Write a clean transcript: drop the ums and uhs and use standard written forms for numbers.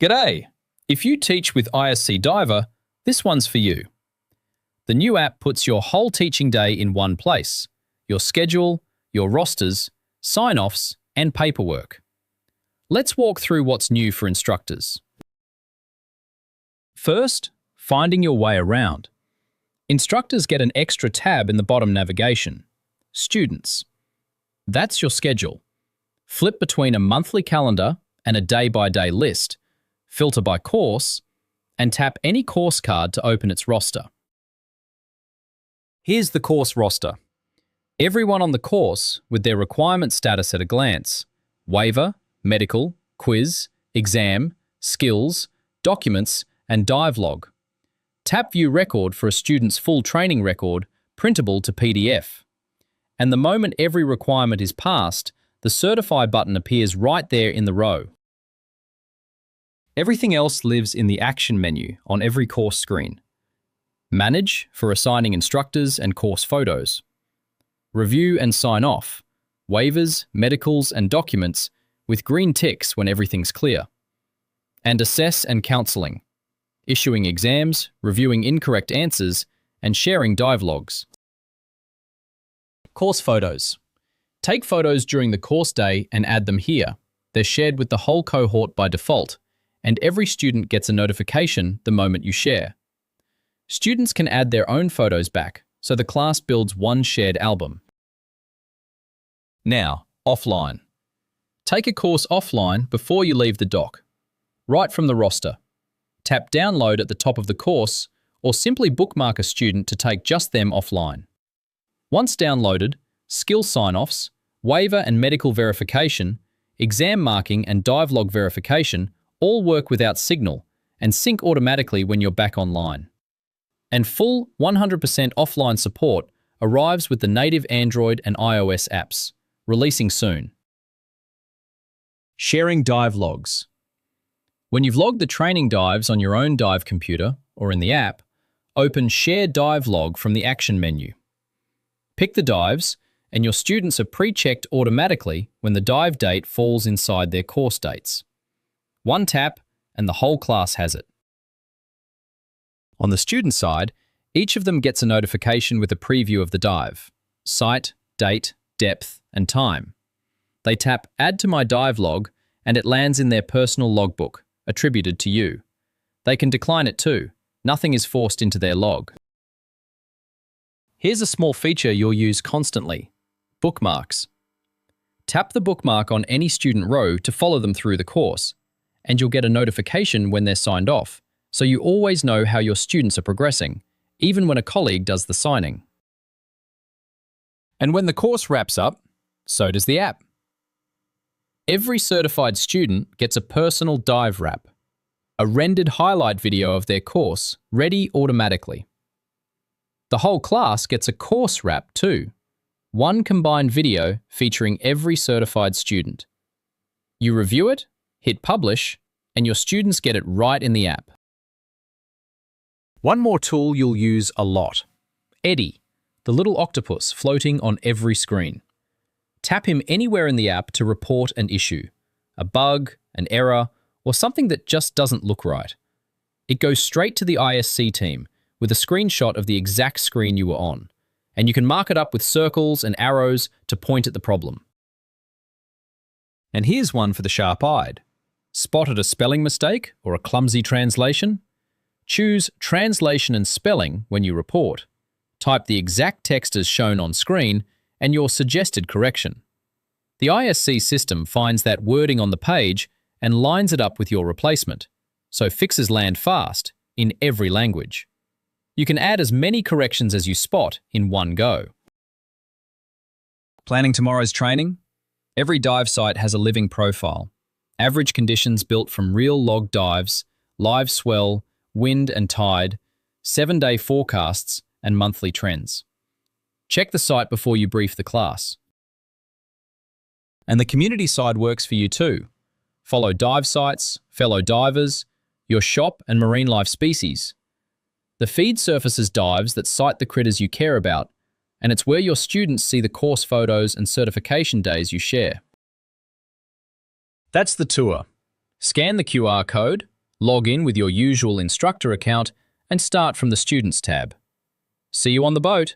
G'day! If you teach with ISC Diver, this one's for you. The new app puts your whole teaching day in one place: your schedule, your rosters, sign-offs, and paperwork. Let's walk through what's new for instructors. First, finding your way around. Instructors get an extra tab in the bottom navigation: Students. That's your schedule. Flip between a monthly calendar and a day-by-day list, filter by course, and tap any course card to open its roster. Here's the course roster. Everyone on the course with their requirement status at a glance: waiver, medical, quiz, exam, skills, documents, and dive log. Tap View Record for a student's full training record, printable to PDF. And the moment every requirement is passed, the Certify button appears right there in the row. Everything else lives in the Action menu on every course screen. Manage for assigning instructors and course photos. Review and sign off, waivers, medicals, and documents with green ticks when everything's clear. And assess and counselling, issuing exams, reviewing incorrect answers, and sharing dive logs. Course photos. Take photos during the course day and add them here. They're shared with the whole cohort by default, and every student gets a notification the moment you share. Students can add their own photos back, so the class builds one shared album. Now, offline. Take a course offline before you leave the doc. Right from the roster. Tap Download at the top of the course, or simply bookmark a student to take just them offline. Once downloaded, skill sign-offs, waiver and medical verification, exam marking and dive log verification all work without signal and sync automatically when you're back online. And full 100% offline support arrives with the native Android and iOS apps, releasing soon. Sharing dive logs. When you've logged the training dives on your own dive computer or in the app, open Share Dive Log from the Action menu. Pick the dives, and your students are pre-checked automatically when the dive date falls inside their course dates. One tap, and the whole class has it. On the student side, each of them gets a notification with a preview of the dive: site, date, depth, and time. They tap Add to my dive log, and it lands in their personal logbook, attributed to you. They can decline it too. Nothing is forced into their log. Here's a small feature you'll use constantly: Bookmarks. Tap the bookmark on any student row to follow them through the course, and you'll get a notification when they're signed off, so you always know how your students are progressing, even when a colleague does the signing. And when the course wraps up, so does the app. Every certified student gets a personal dive wrap, a rendered highlight video of their course, ready automatically. The whole class gets a course wrap too, one combined video featuring every certified student. You review it, hit publish, and your students get it right in the app. One more tool you'll use a lot: Eddie, the little octopus floating on every screen. Tap him anywhere in the app to report an issue, a bug, an error, or something that just doesn't look right. It goes straight to the ISC team with a screenshot of the exact screen you were on, and you can mark it up with circles and arrows to point at the problem. And here's one for the sharp-eyed. Spotted a spelling mistake or a clumsy translation? Choose Translation and Spelling when you report. Type the exact text as shown on screen and your suggested correction. The ISC system finds that wording on the page and lines it up with your replacement, so fixes land fast in every language. You can add as many corrections as you spot in one go. Planning tomorrow's training? Every dive site has a living profile. Average conditions built from real log dives, live swell, wind and tide, 7-day forecasts, and monthly trends. Check the site before you brief the class. And the community side works for you too. Follow dive sites, fellow divers, your shop and marine life species. The feed surfaces dives that cite the critters you care about, and it's where your students see the course photos and certification days you share. That's the tour. Scan the QR code, Log in with your usual Instructor account and start from the Students tab. See you on the boat!